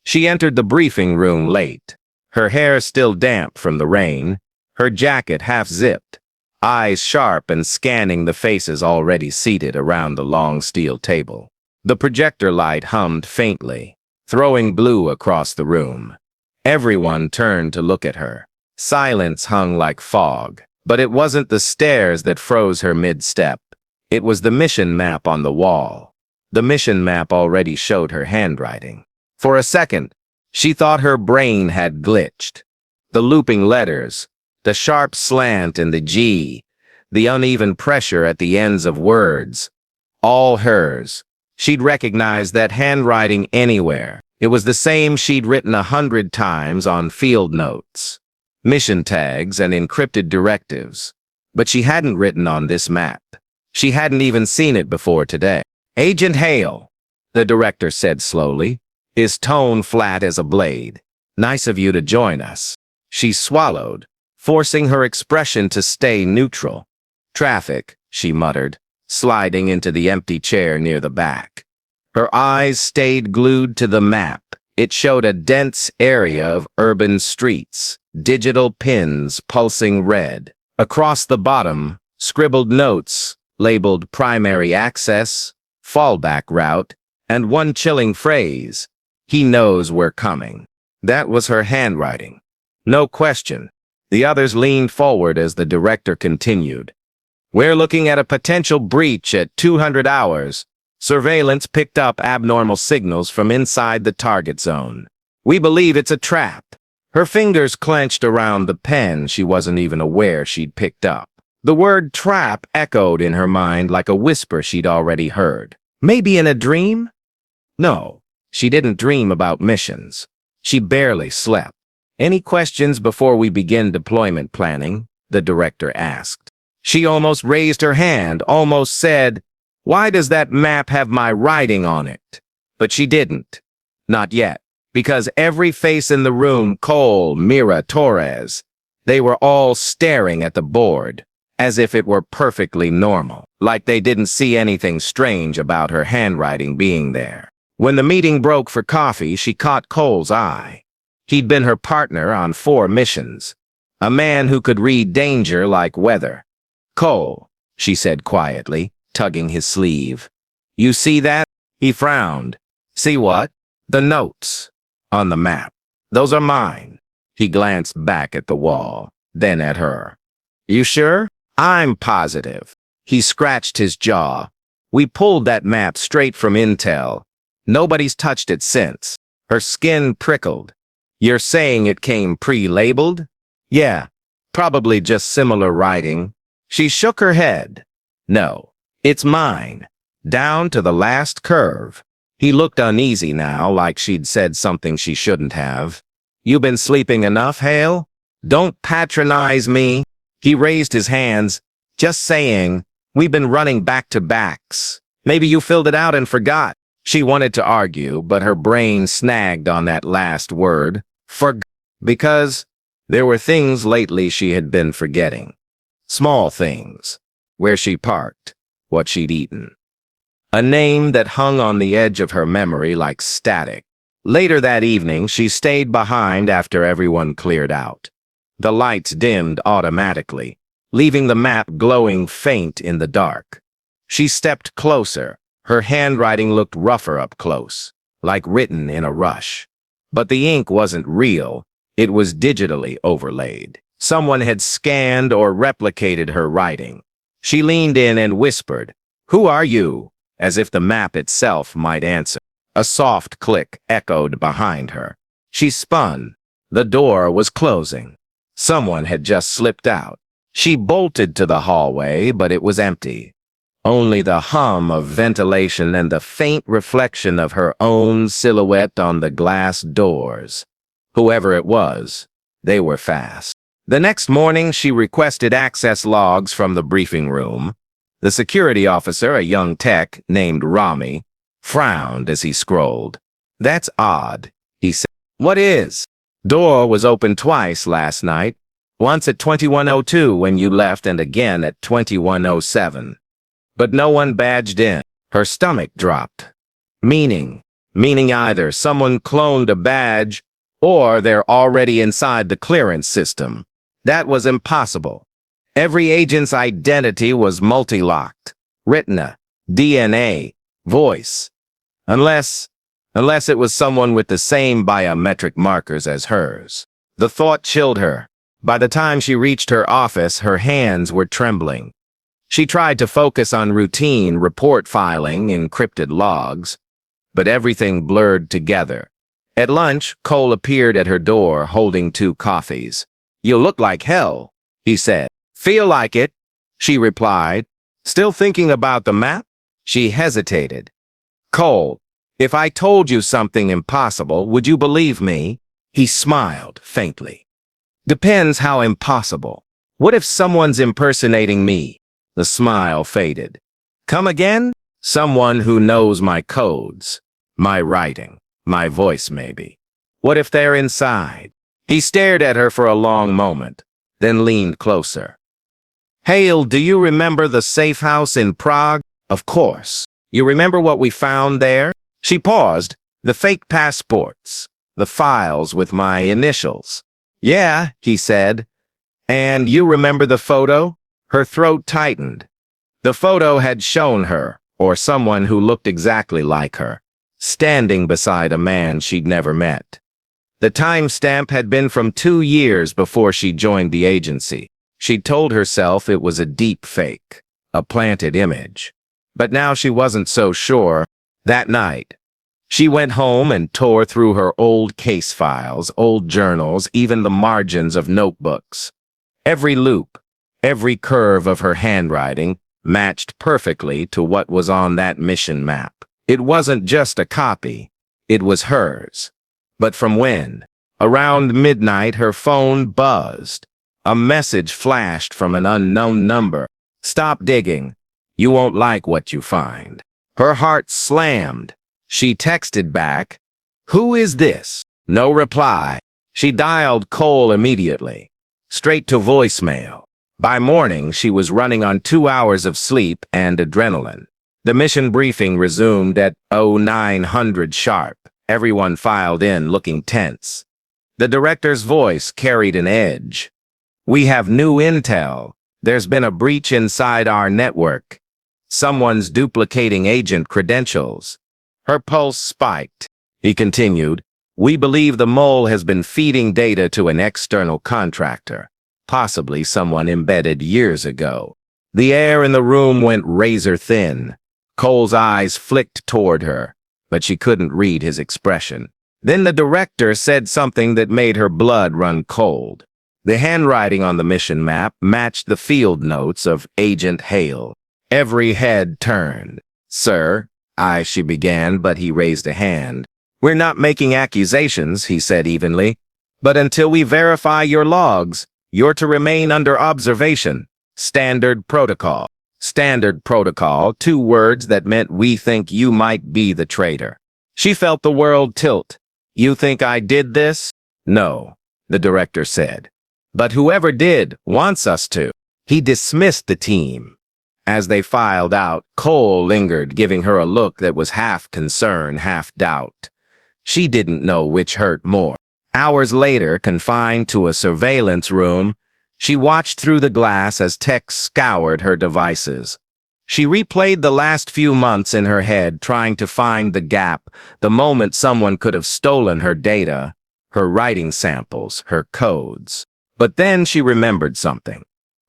She entered the briefing room late, her hair still damp from the rain, her jacket half-zipped, eyes sharp and scanning the faces already seated around the long steel table. The projector light hummed faintly, throwing blue across the room. Everyone turned to look at her. Silence hung like fog, but it wasn't the stares that froze her mid-step. It was the mission map on the wall. The mission map already showed her handwriting. For a second, she thought her brain had glitched. The looping letters, the sharp slant in the G, the uneven pressure at the ends of words, all hers. She'd recognize that handwriting anywhere. It was the same she'd written 100 times on field notes, mission tags, and encrypted directives. But she hadn't written on this map. She hadn't even seen it before today. "Agent Hale," the director said slowly, his tone flat as a blade. "Nice of you to join us." She swallowed, forcing her expression to stay neutral. "Traffic," she muttered, sliding into the empty chair near the back. Her eyes stayed glued to the map. It showed a dense area of urban streets, digital pins pulsing red. Across the bottom, scribbled notes, labeled primary access, fallback route, and one chilling phrase, "He knows we're coming." That was her handwriting. No question. The others leaned forward as the director continued. "We're looking at a potential breach at 200 hours. Surveillance picked up abnormal signals from inside the target zone. We believe it's a trap." Her fingers clenched around the pen she wasn't even aware she'd picked up. The word trap echoed in her mind like a whisper she'd already heard. Maybe in a dream? No, she didn't dream about missions. She barely slept. "Any questions before we begin deployment planning?" the director asked. She almost raised her hand, almost said, "Why does that map have my writing on it?" But she didn't. Not yet. Because every face in the room, Cole, Mira, Torres, they were all staring at the board, as if it were perfectly normal, like they didn't see anything strange about her handwriting being there. When the meeting broke for coffee, she caught Cole's eye. He'd been her partner on 4 missions, a man who could read danger like weather. "Cole," she said quietly, tugging his sleeve. "You see that?" He frowned. "See what?" "The notes. On the map. Those are mine." He glanced back at the wall, then at her. "You sure?" "I'm positive." He scratched his jaw. "We pulled that map straight from Intel. Nobody's touched it since." Her skin prickled. "You're saying it came pre-labeled?" "Yeah, probably just similar writing." She shook her head. "No. It's mine, down to the last curve." He looked uneasy now, like she'd said something she shouldn't have. "You been sleeping enough, Hale? Don't patronize me." He raised his hands. "Just saying, we've been running back-to-backs. Maybe you filled it out and forgot." She wanted to argue, but her brain snagged on that last word, because there were things lately she had been forgetting. Small things. Where she parked. What she'd eaten. A name that hung on the edge of her memory like static. Later that evening, she stayed behind after everyone cleared out. The lights dimmed automatically, leaving the map glowing faint in the dark. She stepped closer. Her handwriting looked rougher up close, like written in a rush. But the ink wasn't real. It was digitally overlaid. Someone had scanned or replicated her writing. She leaned in and whispered, "Who are you?" as if the map itself might answer. A soft click echoed behind her. She spun. The door was closing. Someone had just slipped out. She bolted to the hallway, but it was empty. Only the hum of ventilation and the faint reflection of her own silhouette on the glass doors. Whoever it was, they were fast. The next morning, she requested access logs from the briefing room. The security officer, a young tech named Rami, frowned as he scrolled. "That's odd," he said. "What is?" "Door was open twice last night. Once at 21:02 when you left and again at 21:07. But no one badged in." Her stomach dropped. "Meaning?" meaning either someone cloned a badge or they're already inside the clearance system. That was impossible. Every agent's identity was multi-locked. Retina, DNA, voice. Unless it was someone with the same biometric markers as hers. The thought chilled her. By the time she reached her office, her hands were trembling. She tried to focus on routine report filing, encrypted logs, but everything blurred together. At lunch, Cole appeared at her door holding 2 coffees. "You look like hell," he said. "Feel like it," she replied. "Still thinking about the map?" She hesitated. "Cole, if I told you something impossible, would you believe me?" He smiled faintly. "Depends how impossible. What if someone's impersonating me?" The smile faded. "Come again?" "Someone who knows my codes, my writing, my voice maybe. What if they're inside?" He stared at her for a long moment, then leaned closer. "Hale, do you remember the safe house in Prague?" "Of course. You remember what we found there?" She paused. "The fake passports, the files with my initials." "Yeah," he said. "And you remember the photo?" Her throat tightened. The photo had shown her, or someone who looked exactly like her, standing beside a man she'd never met. The timestamp had been from 2 years before she joined the agency. She'd told herself it was a deep fake, a planted image. But now she wasn't so sure. That night, she went home and tore through her old case files, old journals, even the margins of notebooks. Every loop, every curve of her handwriting matched perfectly to what was on that mission map. It wasn't just a copy, it was hers. But from when? Around midnight, her phone buzzed. A message flashed from an unknown number. "Stop digging. You won't like what you find." Her heart slammed. She texted back, "Who is this?" No reply. She dialed Cole immediately, straight to voicemail. By morning, she was running on 2 hours of sleep and adrenaline. The mission briefing resumed at 0900 sharp. Everyone filed in, looking tense. The director's voice carried an edge. "We have new intel. There's been a breach inside our network. Someone's duplicating agent credentials." Her pulse spiked. He continued, "We believe the mole has been feeding data to an external contractor, possibly someone embedded years ago." The air in the room went razor thin. Cole's eyes flicked toward her, but she couldn't read his expression. Then the director said something that made her blood run cold. The handwriting on the mission map matched the field notes of Agent Hale. Every head turned. "Sir," she began, but he raised a hand. "We're not making accusations," he said evenly. "But until we verify your logs, you're to remain under observation. Standard protocol." Standard protocol, 2 words that meant we think you might be the traitor. She felt the world tilt. "You think I did this?" "No," the director said. "But whoever did wants us to." He dismissed the team. As they filed out, Cole lingered, giving her a look that was half concern, half doubt. She didn't know which hurt more. Hours later, confined to a surveillance room, she watched through the glass as tech scoured her devices. She replayed the last few months in her head, trying to find the gap, the moment someone could have stolen her data, her writing samples, her codes. But then she remembered something.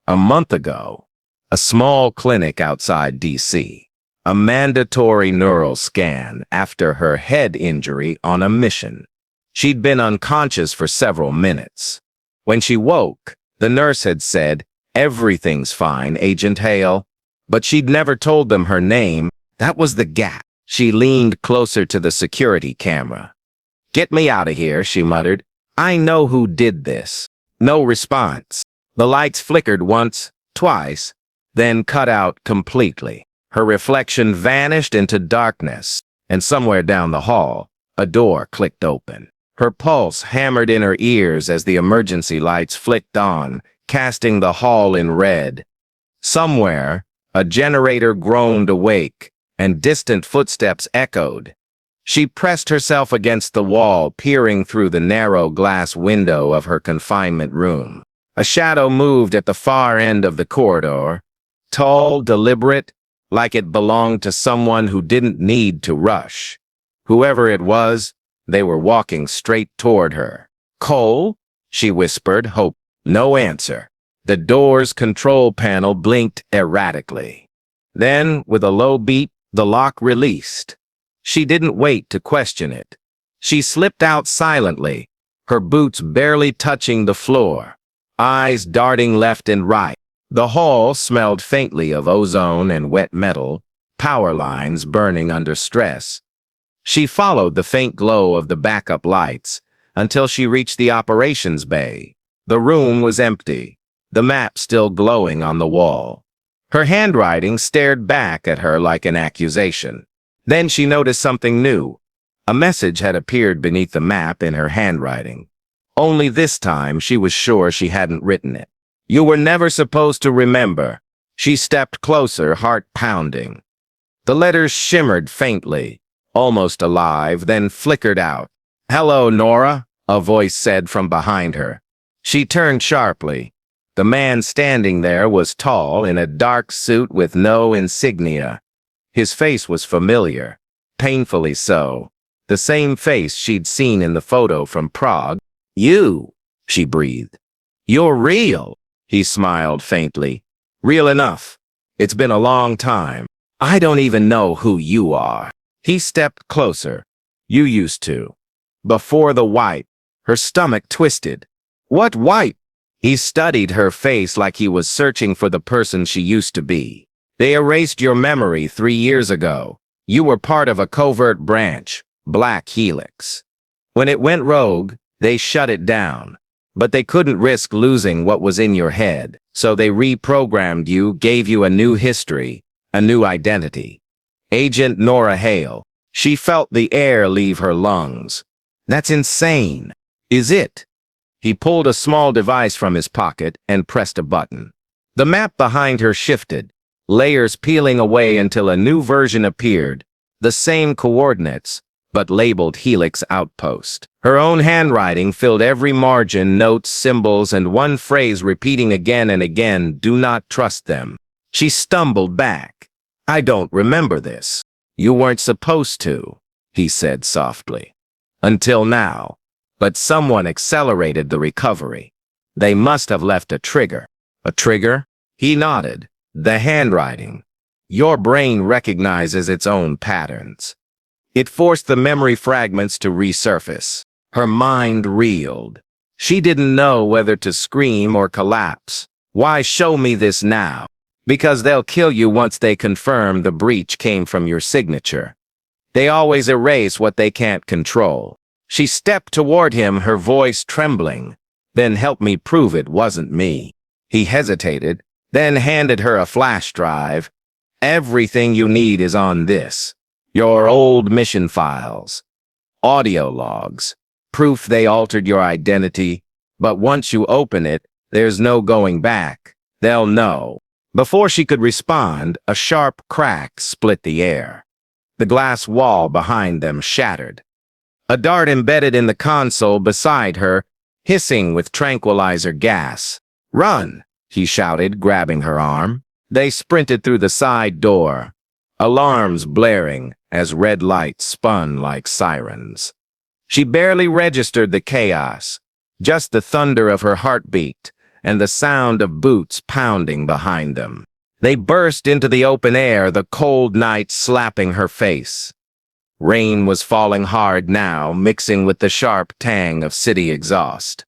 A month ago, a small clinic outside D.C., a mandatory neural scan after her head injury on a mission. She'd been unconscious for several minutes. When she woke, the nurse had said, "Everything's fine, Agent Hale." But she'd never told them her name. That was the gap. She leaned closer to the security camera. "Get me out of here," she muttered. "I know who did this." No response. The lights flickered once, twice, then cut out completely. Her reflection vanished into darkness, and somewhere down the hall, a door clicked open. Her pulse hammered in her ears as the emergency lights flicked on, casting the hall in red. Somewhere, a generator groaned awake, and distant footsteps echoed. She pressed herself against the wall, peering through the narrow glass window of her confinement room. A shadow moved at the far end of the corridor, tall, deliberate, like it belonged to someone who didn't need to rush. Whoever it was, they were walking straight toward her. "Cole?" she whispered, hope. No answer. The door's control panel blinked erratically. Then, with a low beep, the lock released. She didn't wait to question it. She slipped out silently, her boots barely touching the floor, eyes darting left and right. The hall smelled faintly of ozone and wet metal, power lines burning under stress. She followed the faint glow of the backup lights until she reached the operations bay. The room was empty, the map still glowing on the wall. Her handwriting stared back at her like an accusation. Then she noticed something new. A message had appeared beneath the map in her handwriting. Only this time she was sure she hadn't written it. "You were never supposed to remember." She stepped closer, heart pounding. The letters shimmered faintly, almost alive, then flickered out. "Hello, Nora," a voice said from behind her. She turned sharply. The man standing there was tall, in a dark suit with no insignia. His face was familiar, painfully so. The same face she'd seen in the photo from Prague. "You," she breathed. "You're real." He smiled faintly. "Real enough. It's been a long time. I don't even know who you are." He stepped closer. "You used to." Before the wipe, her stomach twisted. "What wipe?" He studied her face like he was searching for the person she used to be. "They erased your memory 3 years ago. You were part of a covert branch, Black Helix. When it went rogue, they shut it down. But they couldn't risk losing what was in your head, so they reprogrammed you, gave you a new history, a new identity. Agent Nora Hale." She felt the air leave her lungs. "That's insane." "Is it?" He pulled a small device from his pocket and pressed a button. The map behind her shifted, layers peeling away until a new version appeared, the same coordinates, but labeled Helix Outpost. Her own handwriting filled every margin, notes, symbols, and one phrase repeating again and again, "Do not trust them." She stumbled back. "I don't remember this." "You weren't supposed to," he said softly. "Until now. But someone accelerated the recovery. They must have left a trigger." "A trigger?" He nodded. "The handwriting. Your brain recognizes its own patterns. It forced the memory fragments to resurface." Her mind reeled. She didn't know whether to scream or collapse. "Why show me this now?" "Because they'll kill you once they confirm the breach came from your signature. They always erase what they can't control." She stepped toward him, her voice trembling. "Then help me prove it wasn't me." He hesitated, then handed her a flash drive. "Everything you need is on this. Your old mission files, audio logs, proof they altered your identity. But once you open it, there's no going back. They'll know." Before she could respond, a sharp crack split the air. The glass wall behind them shattered. A dart embedded in the console beside her, hissing with tranquilizer gas. "Run!" he shouted, grabbing her arm. They sprinted through the side door, alarms blaring as red lights spun like sirens. She barely registered the chaos, just the thunder of her heartbeat and the sound of boots pounding behind them. They burst into the open air, the cold night slapping her face. Rain was falling hard now, mixing with the sharp tang of city exhaust.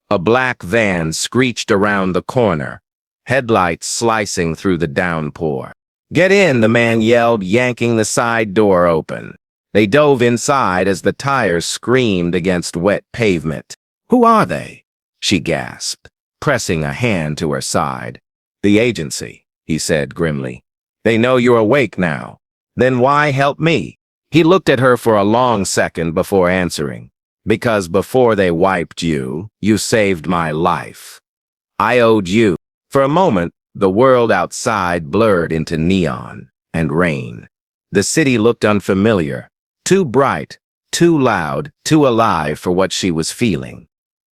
A black van screeched around the corner, headlights slicing through the downpour. "Get in," the man yelled, yanking the side door open. They dove inside as the tires screamed against wet pavement. "Who are they?" she gasped, pressing a hand to her side. "The agency," he said grimly. "They know you're awake now. Then why help me?" He looked at her for a long second before answering. "Because before they wiped you, you saved my life. I owed you." For a moment, the world outside blurred into neon and rain. The city looked unfamiliar, Too bright, too loud, too alive for what she was feeling.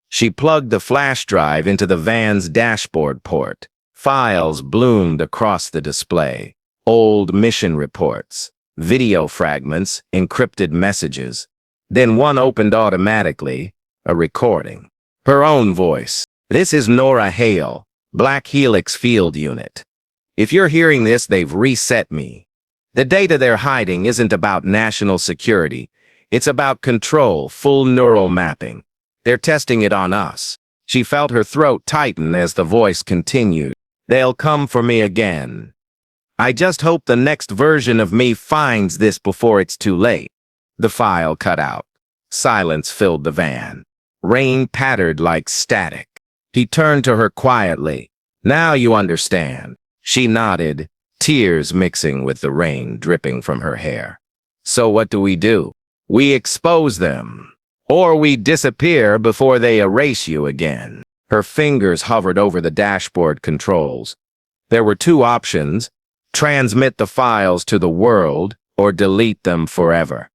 She plugged the flash drive into the van's dashboard port. Files bloomed across the display. Old mission reports, video fragments, encrypted messages. Then one opened automatically, a recording. Her own voice. "This is Nora Hale, Black Helix Field Unit. If you're hearing this, they've reset me. The data they're hiding isn't about national security. It's about control, full neural mapping. They're testing it on us." She felt her throat tighten as the voice continued. "They'll come for me again. I just hope the next version of me finds this before it's too late." The file cut out. Silence filled the van. Rain pattered like static. He turned to her quietly. "Now you understand." She nodded, tears mixing with the rain dripping from her hair. "So what do? We expose them. Or we disappear before they erase you again." Her fingers hovered over the dashboard controls. There were two options: transmit the files to the world or delete them forever.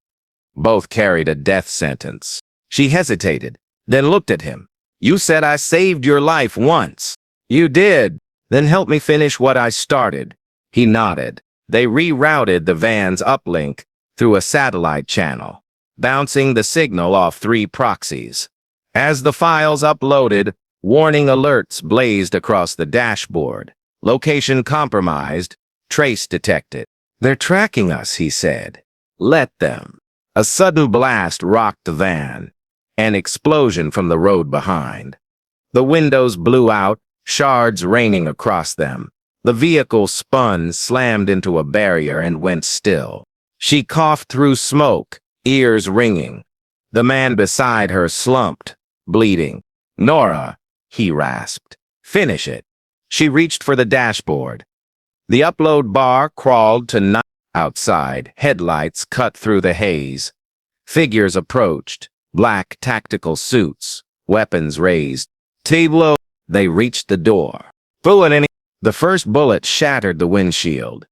Both carried a death sentence. She hesitated, then looked at him. "You said I saved your life once." "You did. Then help me finish what I started." He nodded. They rerouted the van's uplink through a satellite channel, bouncing the signal off 3 proxies. As the files uploaded, warning alerts blazed across the dashboard. "Location compromised. Trace detected." "They're tracking us," he said. "Let them." A sudden blast rocked the van. An explosion from the road behind. The windows blew out, shards raining across them. The vehicle spun, slammed into a barrier, and went still. She coughed through smoke, ears ringing. The man beside her slumped, bleeding. "Nora," he rasped. "Finish it." She reached for the dashboard. The upload bar crawled to 9. Outside, headlights cut through the haze. Figures approached, black tactical suits, weapons raised. "Table." They reached the door. "Bullet any." The first bullet shattered the windshield.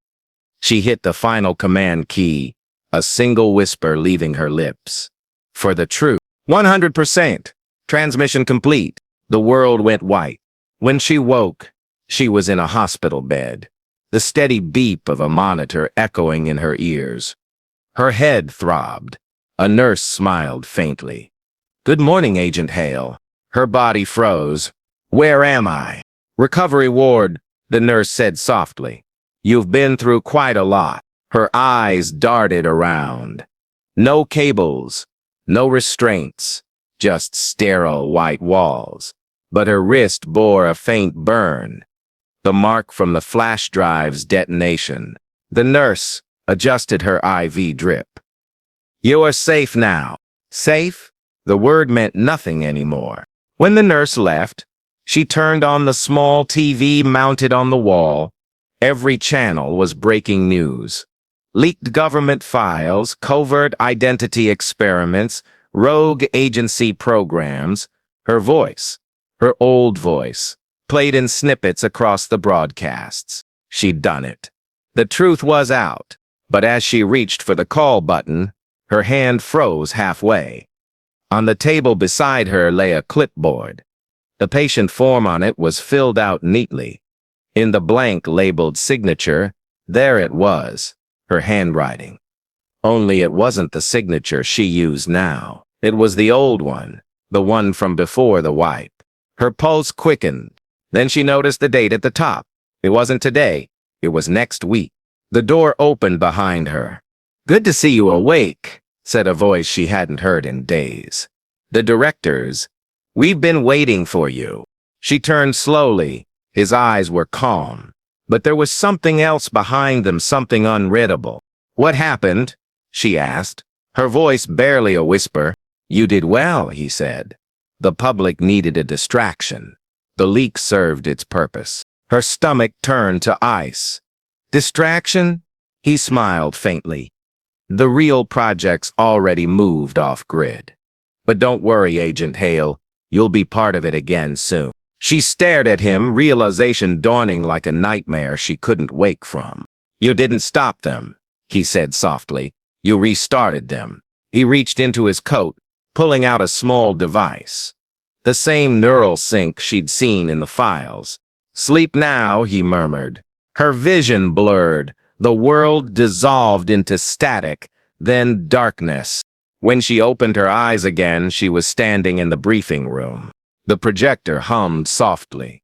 She hit the final command key, a single whisper leaving her lips. "For the truth." 100%. Transmission complete. The world went white. When she woke, she was in a hospital bed, the steady beep of a monitor echoing in her ears. Her head throbbed. A nurse smiled faintly. "Good morning, Agent Hale." Her body froze. "Where am I?" "Recovery ward," the nurse said softly. "You've been through quite a lot." Her eyes darted around. No cables, no restraints, just sterile white walls. But her wrist bore a faint burn, the mark from the flash drive's detonation. The nurse adjusted her IV drip. "You are safe now." Safe? The word meant nothing anymore. When the nurse left, she turned on the small TV mounted on the wall. Every channel was breaking news. Leaked government files, covert identity experiments, rogue agency programs. Her voice, her old voice, played in snippets across the broadcasts. She'd done it. The truth was out, but as she reached for the call button, her hand froze halfway. On the table beside her lay a clipboard. The patient form on it was filled out neatly. In the blank labeled signature, there it was, her handwriting. Only it wasn't the signature she used now. It was the old one, the one from before the wipe. Her pulse quickened. Then she noticed the date at the top. It wasn't today. It was next week. The door opened behind her. "Good to see you awake," said a voice she hadn't heard in days. "The directors. We've been waiting for you." She turned slowly. His eyes were calm. But there was something else behind them, something unreadable. "What happened?" she asked, her voice barely a whisper. "You did well," he said. The public needed a distraction. The leak served its purpose. Her stomach turned to ice. "Distraction?" He smiled faintly. "The real project's already moved off-grid. But don't worry, Agent Hale. You'll be part of it again soon." She stared at him, realization dawning like a nightmare she couldn't wake from. "You didn't stop them," he said softly. You restarted them. He reached into his coat, pulling out a small device. The same neural sync she'd seen in the files. Sleep now, he murmured. Her vision blurred. The world dissolved into static, then darkness. When she opened her eyes again, she was standing in the briefing room. The projector hummed softly.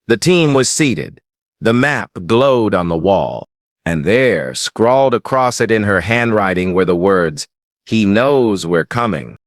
The team was seated. The map glowed on the wall, and there, scrawled across it in her handwriting, were the words, "He knows we're coming."